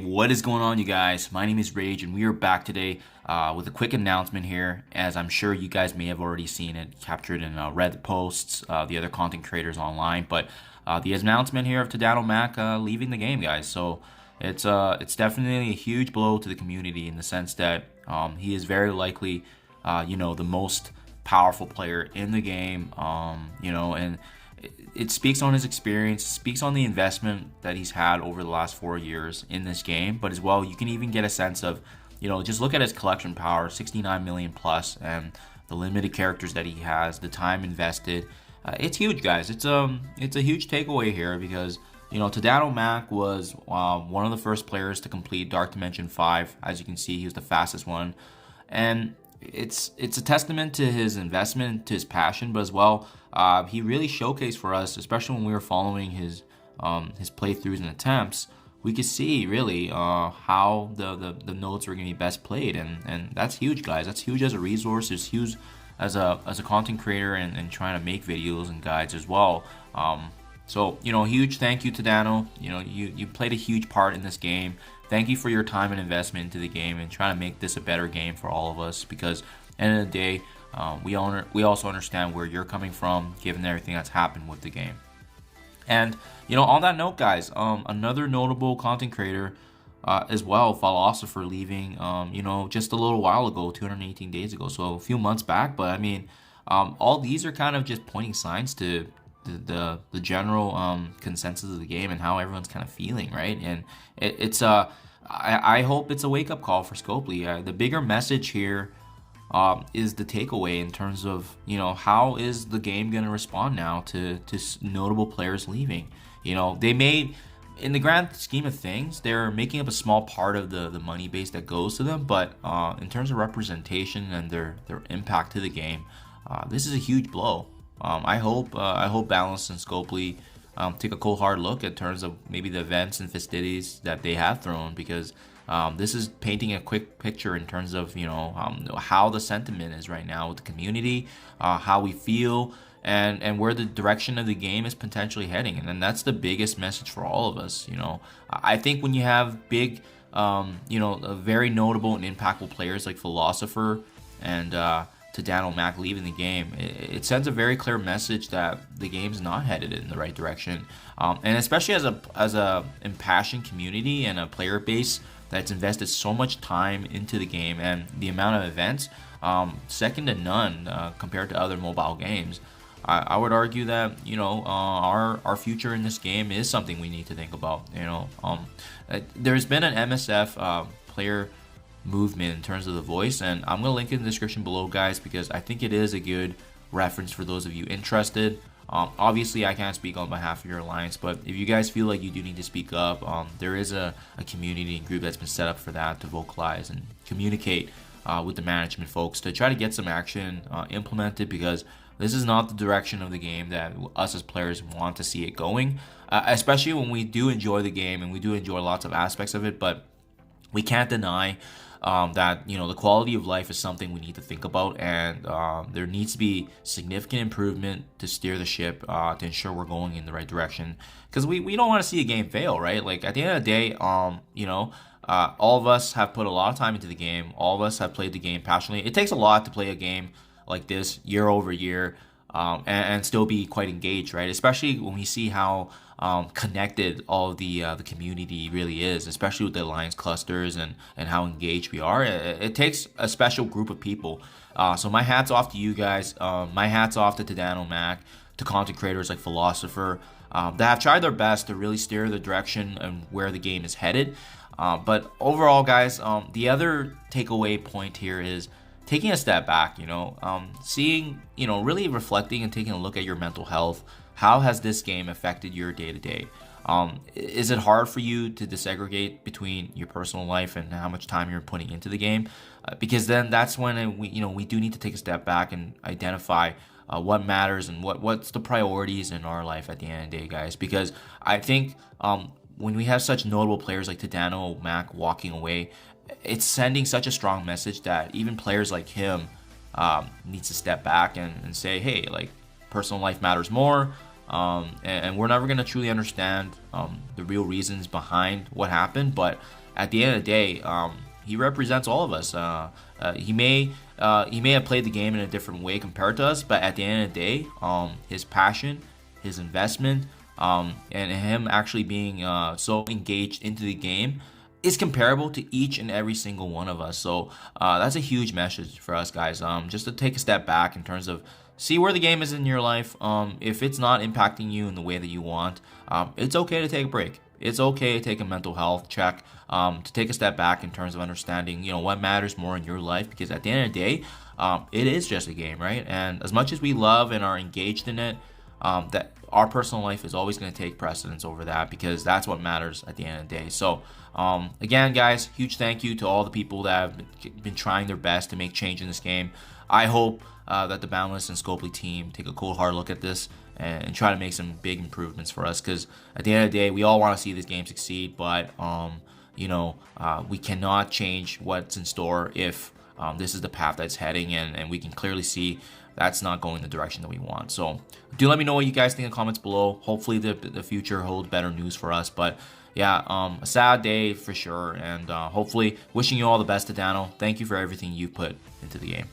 What is going on, you guys? My name is Rayge, and we are back today with a quick announcement here, as I'm sure you guys may have already seen it captured in Reddit posts, the other content creators online. But the announcement here of Tadano Mac leaving the game, guys. So it's definitely a huge blow to the community in the sense that he is very likely, the most powerful player in the game, and it speaks on his experience, speaks on the investment that he's had over the last 4 years in this game. But as well, you can even get a sense of, just look at his collection power, 69 million plus, and the limited characters that he has, the time invested. It's huge, guys. It's a huge takeaway here because Tadano Mac was one of the first players to complete Dark Dimension 5. As you can see, he was the fastest one, and it's a testament to his investment, to his passion, but as well, he really showcased for us, especially when we were following his playthroughs and attempts. We could see really how the nodes were going to be best played, and that's huge, guys. That's huge as a resource. It's huge as a content creator and trying to make videos and guides as well. So huge thank you to Tadano. You played a huge part in this game. Thank you for your time and investment into the game and trying to make this a better game for all of us, because at the end of the day, we also understand where you're coming from given everything that's happened with the game. And on that note, guys, another notable content creator as well, Philosopher, leaving just a little while ago, 218 days ago, so a few months back. But I mean, all these are kind of just pointing signs to the general consensus of the game and how everyone's kind of feeling, right? And I hope it's a wake-up call for Scopely. The bigger message here is the takeaway in terms of how is the game going to respond now to notable players leaving. They made, in the grand scheme of things, they're making up a small part of the money base that goes to them, but in terms of representation and their impact to the game, this is a huge blow. I hope Balance and Scopely take a cold hard look in terms of maybe the events and festivities that they have thrown, because this is painting a quick picture in terms of how the sentiment is right now with the community, how we feel, and where the direction of the game is potentially heading. And then that's the biggest message for all of us. I think when you have big, very notable and impactful players like Philosopher and Tadano Mac leaving the game, it sends a very clear message that the game's not headed in the right direction. And especially as a impassioned community and a player base that's invested so much time into the game and the amount of events, second to none compared to other mobile games. I would argue that our future in this game is something we need to think about. There's been an MSF player movement in terms of the voice, and I'm gonna link it in the description below, guys, because I think it is a good reference for those of you interested. Obviously I can't speak on behalf of your alliance, but if you guys feel like you do need to speak up, there is a community and group that's been set up for that, to vocalize and communicate with the management folks to try to get some action implemented, because this is not the direction of the game that us as players want to see it going, especially when we do enjoy the game and we do enjoy lots of aspects of it. But we can't deny that the quality of life is something we need to think about, and there needs to be significant improvement to steer the ship to ensure we're going in the right direction, because we don't want to see a game fail, right? Like, at the end of the day, all of us have put a lot of time into the game. All of us have played the game passionately. It takes a lot to play a game like this year over year and still be quite engaged, right? Especially when we see how connected all of the community really is, especially with the alliance clusters and how engaged we are. It takes a special group of people. So my hat's off to you guys. My hat's off to Tadano Mac, to content creators like Philosopher that have tried their best to really steer the direction and where the game is headed. But overall, guys, the other takeaway point here is taking a step back, seeing, really reflecting and taking a look at your mental health. How has this game affected your day-to-day? Is it hard for you to disaggregate between your personal life and how much time you're putting into the game? Because then that's when we do need to take a step back and identify what matters and what's the priorities in our life at the end of the day, guys. Because I think when we have such notable players like Tadano Mac walking away, it's sending such a strong message that even players like him needs to step back and say, hey, like, personal life matters more. And we're never going to truly understand the real reasons behind what happened, but at the end of the day, he represents all of us. He may have played the game in a different way compared to us, but at the end of the day, his passion, his investment, and him actually being so engaged into the game is comparable to each and every single one of us. So that's a huge message for us guys. Just to take a step back in terms of see where the game is in your life. If it's not impacting you in the way that you want, it's okay to take a break. It's okay to take a mental health check, to take a step back in terms of understanding, what matters more in your life. Because at the end of the day, it is just a game, right? And as much as we love and are engaged in it, that our personal life is always going to take precedence over that, because that's what matters at the end of the day. So again guys, huge thank you to all the people that have been trying their best to make change in this game. I hope that the Boundless and Scopely team take a cold hard look at this and try to make some big improvements for us, because at the end of the day we all want to see this game succeed, but we cannot change what's in store if this is the path that's heading, and we can clearly see that's not going the direction that we want. So do let me know what you guys think in the comments below. Hopefully the future holds better news for us. But yeah, a sad day for sure, and hopefully wishing you all the best, Tadano. Thank you for everything you put into the game.